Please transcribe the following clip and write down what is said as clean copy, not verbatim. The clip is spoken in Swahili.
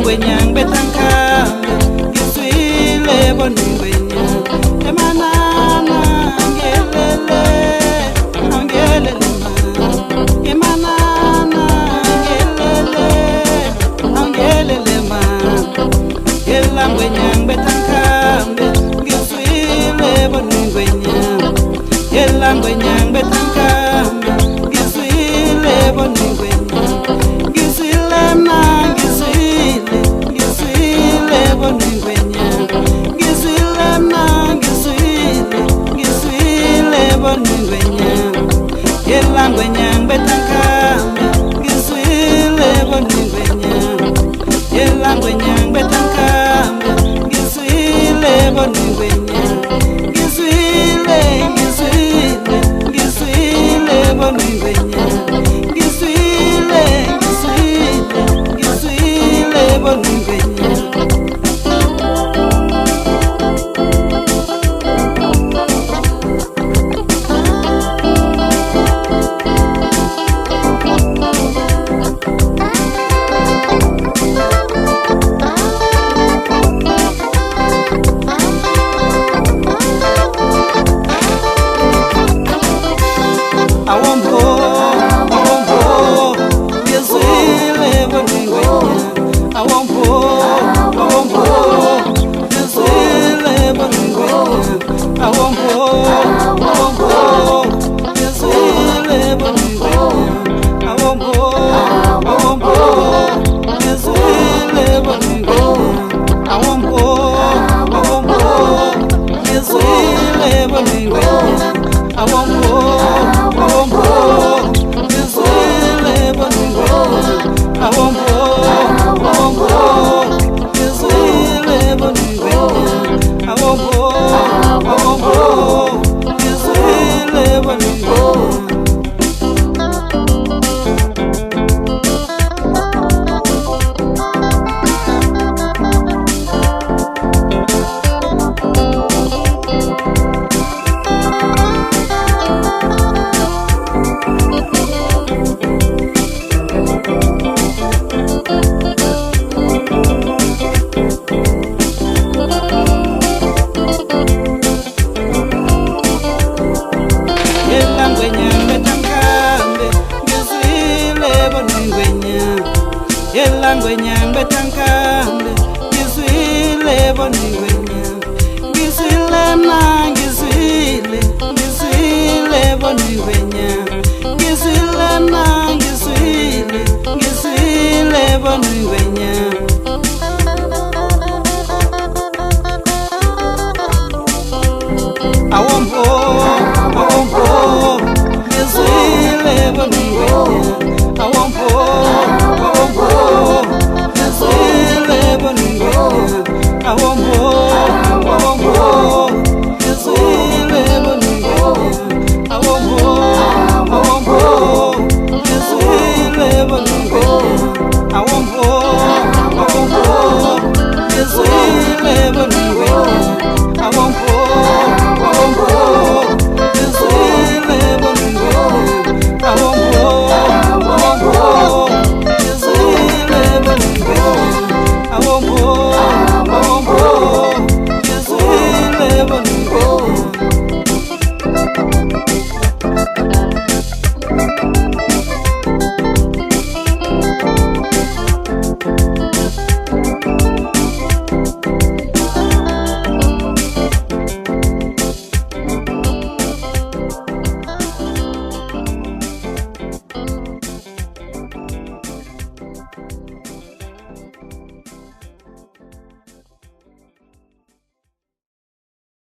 ngwenyang betanka giswile bonu ngwenyang emanana ngelele angelele ma emanana ngelele angelele ma ela ngwenyang betanka giswile bonu ngwenyang ela ngwenyang betanka giswile bonu ngwenyang giswile na ngwenyang betanka giswile bonu ngwenyang yela ngwenyang betanka giswile bonu ngwenyang giswile giswile giswile bonu ngwenyang giswile giswile giswile bonu ngwenyang yela ngwenyang betanka giswile bonu ngwenyang giswile na giswile giswile bonu ngwenyang giswile na giswile giswile bonu ngwenyang